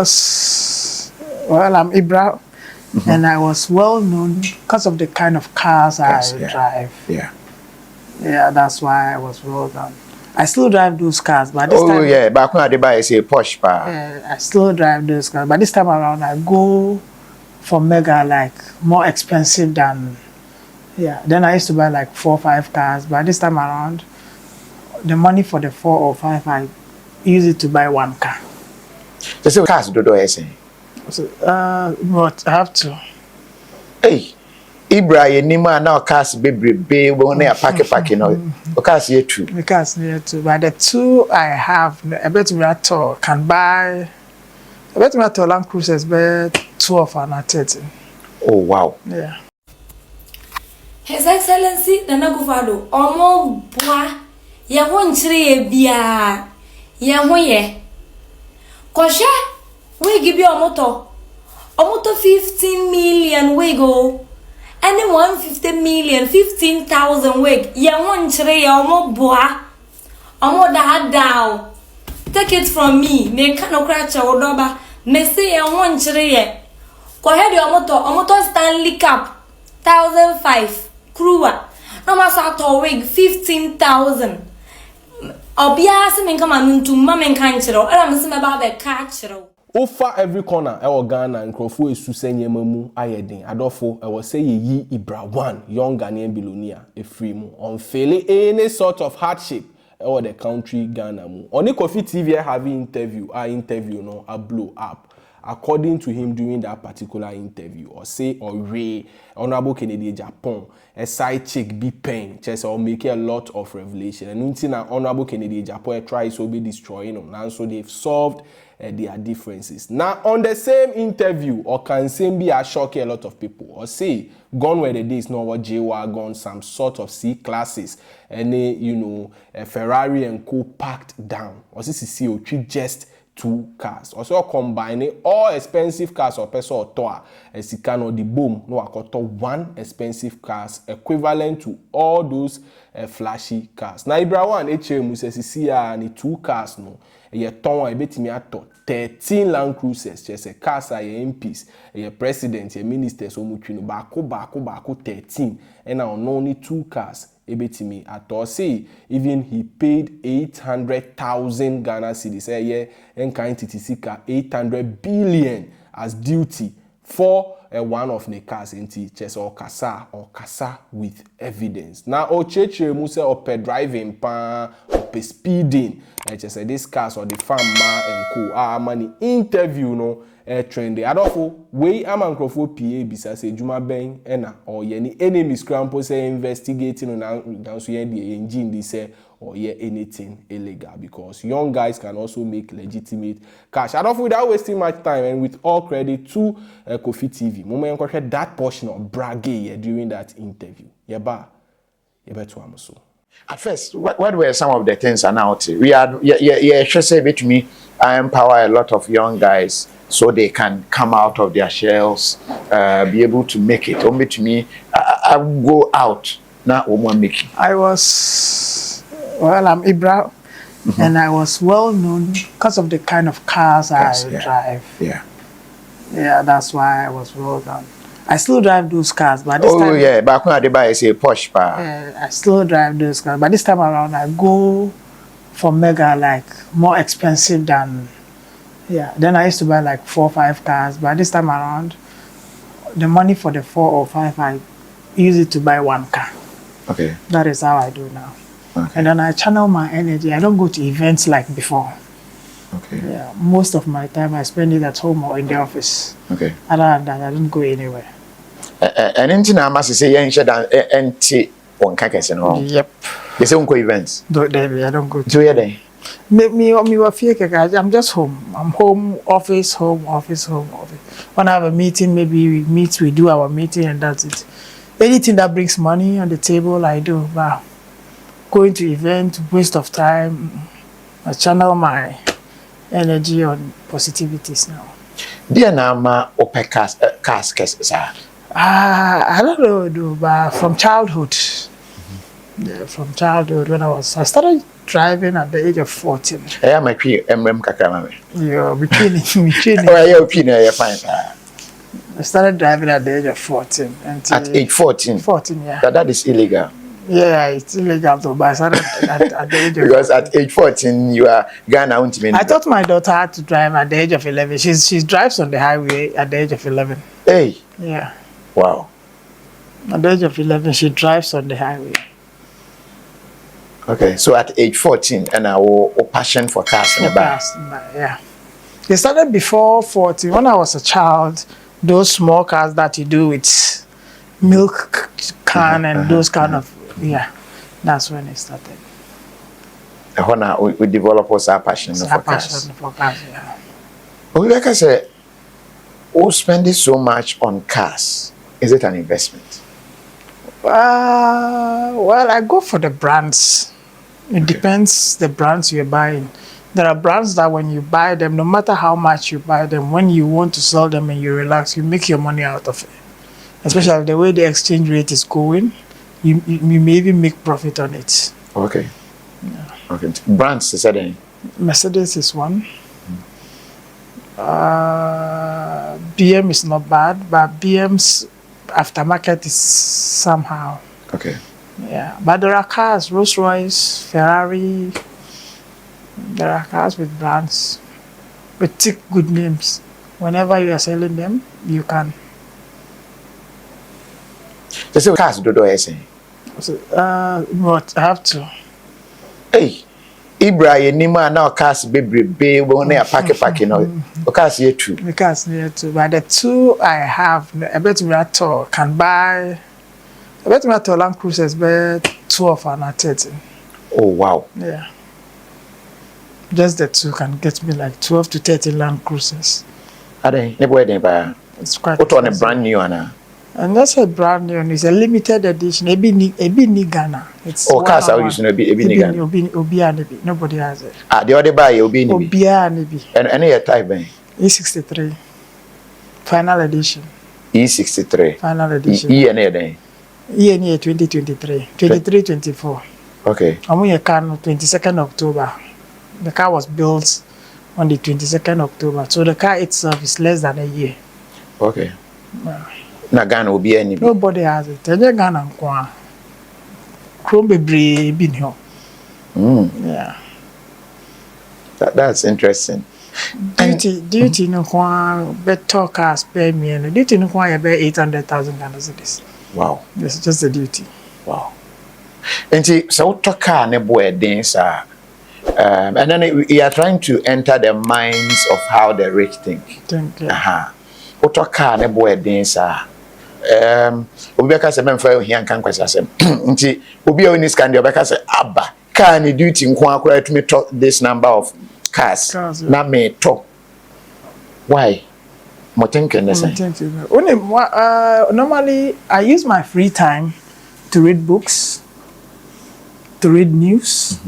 Well, I'm Ibrah, and I was well known because of the kind of cars I drive. Yeah, that's why I was well known. I still drive those cars, but this time... back when I buy a Porsche car. I still drive those cars, but this time around I go for mega, like more expensive than... Yeah, then I used to buy like 4 or 5 cars, but this time around, the money for the 4 or 5, I use it to buy 1 car. So cars do anything. But I have to. Hey, Ibrah, you need now cars baby when they pack no. Cars here too. The cars here too, but the 2 I have, I bet me at all can buy. I bet me at all Landcruisers, but 2 of an at 30. Oh wow. Yeah. His Excellency the Nagufado, Omo Bois, ya won chire bia, ya hoye. Koshe, we give you a motor 15 million we go, and 150 million, 15,000 wig, ya won chire ya Omo Bois, Omo da down. Take it from me, me cannot crash or doba, me say ya won chire. Ko head your motor Stanley Cup 1,005. Crewer, no matter wig 15,000. Obia se men come ntu mamen kan chiro. Era me se me ba be ka chiro. Over every corner e Ghana nkrofo esu senyema mu ayeden. Adofo e wo say yi Ibrah 1 young Ghanaian billionaire e free mu on failing any sort of hardship e the country Ghana mu. Oni Kofi TV having interview no a blow up. According to him during that particular interview, or say or Ray, Honorable Kennedy Japan, a side chick be paying, just or make a lot of revelation. And until now, Honorable Kennedy Japan tries to be destroying them, and so they've solved their differences. Now, on the same interview, or can same be a shock a lot of people, or say, gone were the days, no what J-Wagon, some sort of C classes, and a Ferrari and co packed down, or this is CO3 just 2 cars. Also combining all expensive cars or person or toa as you can or the boom no akoto 1 expensive cars equivalent to all those flashy cars. Na Ibrah 1 HM says see and 2 cars no ye ton e betimi ato 13 Landcruisers just a cars are MPs ye president ye ministers so mutwi no baako 13 and only 2 cars ebetimi ato say even he paid 800,000 Ghana cedis a year and kind TTC 800 billion as duty for one of the cars into chess or kasa with evidence. Now o cheche mu say op driving pa op speeding just say this cars or the farm ma and co money interview no trendy adofo we amankrofo PA bisa say juma ben ena or ye ni enemy scrampo say investigating na so ye the engine they say or yeah anything illegal because young guys can also make legitimate cash. Adofo without wasting much time and with all credit to Kofi TV. Moment that portion of BRAGS during that interview. Yeba to Amoso. At first, what were some of the things announced? We had should say with me, I empower a lot of young guys so they can come out of their shells, be able to make it. Only to me, I go out now. I'm Ibrah, and I was well known because of the kind of cars I drive. Yeah, that's why I was well known. I still drive those cars, but this time... back when I buy a Porsche car. I still drive those cars, but this time around I go for mega, like more expensive than... Yeah, then I used to buy like 4 or 5 cars, but this time around, the money for the 4 or 5, I use it to buy 1 car. Okay. That is how I do now. Okay. And then I channel my energy. I don't go to events like before. Okay. Yeah, most of my time I spend it at home or in the office. Okay. Other than that, I don't go anywhere. And anything I must say, you should empty on Kakas and all. Yep. You say go events. I don't go to. Do you day? I'm just home. I'm home, office, home, office, home, office. When I have a meeting, maybe we do our meeting and that's it. Anything that brings money on the table, I do. But going to event, waste of time. I channel my energy on positivities now. Dear Nama Opecas sir. I don't know, but from childhood. Yeah, from childhood when I started driving at the age of 14. I am a tree, kakra. You're between. Oh, yeah, opinion, you're fine. I started driving at the age of 14. At age 14? 14, yeah. That is illegal. Yeah, it's illegal though, but I started at the age of Because 14. at age 14, you are Ghana. I taught my daughter how to drive at the age of 11. She drives on the highway at the age of 11. Hey. Yeah. Wow. At the age of 11, she drives on the highway. Okay, so at age 14, and our passion for cars in the back. Yeah. It started before 14. When I was a child, those small cars that you do with milk can and those kind of, yeah, that's when it started. When we develop our passion for cars. Yeah. But like I said, who spending so much on cars? Is it an investment? Well, I go for the brands. It depends the brands you're buying. There are brands that when you buy them, no matter how much you buy them, when you want to sell them and you relax, you make your money out of it. Especially the way the exchange rate is going, you may even make profit on it. Okay. Yeah. Okay. Brands, is that any? Mercedes is one. BM is not bad, but BM's aftermarket is somehow. Okay. Yeah, but there are cars, Rolls Royce, Ferrari. There are cars with brands, with thick good names. Whenever you are selling them, you can. They say cars do anything. So, but I have to. Hey, Ibrah, you now cars baby when they pack no. Cars here too. The cars here too, but the two I have, I bet me at all can buy. I bet me at all Landcruisers, but 12 and 13. Oh wow. Yeah. Just the two can get me like 12 to 13 Landcruisers. Are they? Never they buy. It's quite. What on a brand new one? And that's a brand new one. It's a limited edition. Ebi ni Ghana. It's cars are using Ebi ni Ghana. Nobody has it. The other buy Obi ni. And any type ben. E63. Final edition. E63. Final edition. E any day. E 2023. 23-24. Okay. I'm going to car 22nd October. The car was built on the 22nd October. So the car itself is less than a year. Okay. Na Ghana will be any. Nobody has it. Ghana Chrome be been here. Yeah. That's interesting. Duty no kwa better cars pay me and duty no kwa about 800,000 Ghana cedis. Wow. It's just the duty. Wow. And see, so to car ne boy dance and then we are trying to enter the minds of how the rich think. What to car ne boy dance Obeka se memfa here kan kwasa asem. Nti obi a oni scan dey obeka se aba car ni duty nko akora to me talk this number of cars. Na me talk. Why? Normally, I use my free time to read books, to read news,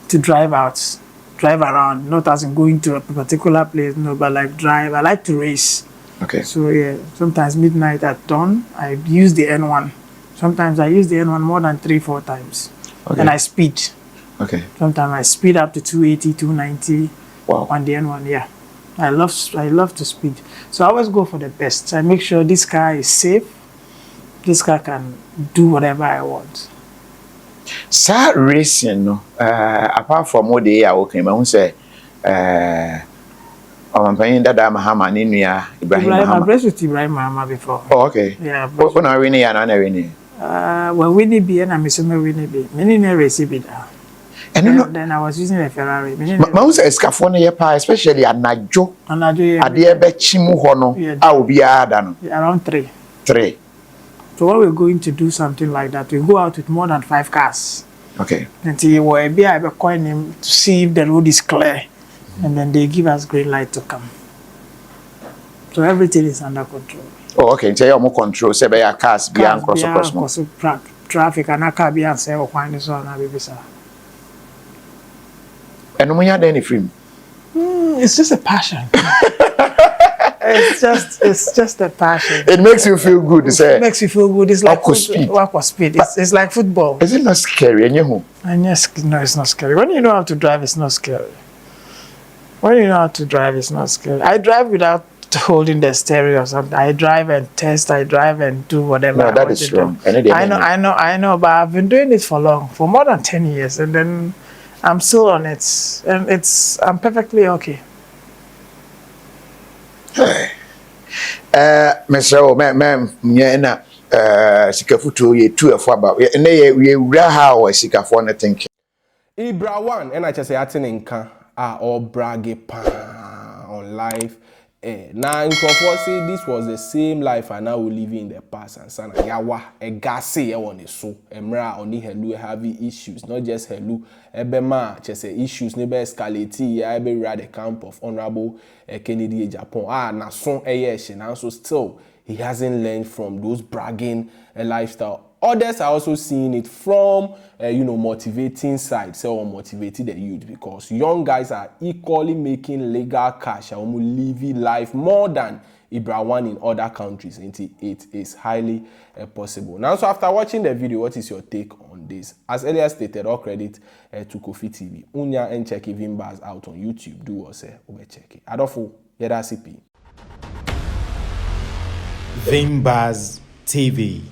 to drive around, not as in going to a particular place, no, but like drive. I like to race. Okay. So yeah, sometimes midnight at dawn, I use the N1. Sometimes I use the N1 more than 3-4 times. Okay. And I speed. Okay. Sometimes I speed up to 280, 290 on the N1, yeah. I love to speed. So I always go for the best. I make sure this car is safe. This car can do whatever I want. Sir racing, no. Apart from what they are okay, I say, I'm paying that Mahama Ninia Ibrahim. I've raced with Ibrahim Mahama before. Oh, okay. Yeah. When I win and I win. When Winnie B and I'm assuming Winnie B. Many never receive it. And then I was using a Ferrari. Mouse escafone yepa, especially at Najo. Adie bechimu hono. I will be around 3. 3. So when we're going to do something like that, we go out with more than 5 cars. Okay. Until we be able to coin him to see if the road is clear. And then they give us green light to come. So everything is under control. Oh, okay. So you more control. Say by cars beyond cross traffic and a car beyond say or find this on a baby sir. And when you had any film? It's just a passion. it's just a passion. It makes you feel good. It makes you feel good. It's like speed. Speed. It's like football. Is it not scary? And yes, no, it's not scary. When you know how to drive, it's not scary. When you know how to drive, it's not scary. I drive without holding the steering or something. I drive and test. I drive and do whatever. No, that is wrong. I know, but I've been doing it for more than 10 years, and then I'm still on it, and I'm perfectly okay. Mr. Mem, Sikafutu, ye 2 of about, and we how I seek for anything. Ibrah 1, and I just say, I think all braggy on life. Now, in say this was the same life I now will live in the past, and sana yawa a gassy on the so emra only hello heavy issues, not just hello ebema just issues never escalate ya be read the camp of Honorable Kennedy Japan na son and so still he hasn't learned from those bragging lifestyle. Others are also seeing it from, motivating side, so motivating the youth, because young guys are equally making legal cash and living life more than Ibrah 1 in other countries. It is highly possible. Now, so after watching the video, what is your take on this? As earlier stated, all credit to Kofi TV. Unya and check even bars out on YouTube. Do what say, check it. Adolfo, Yeda CP. Vimbaz TV.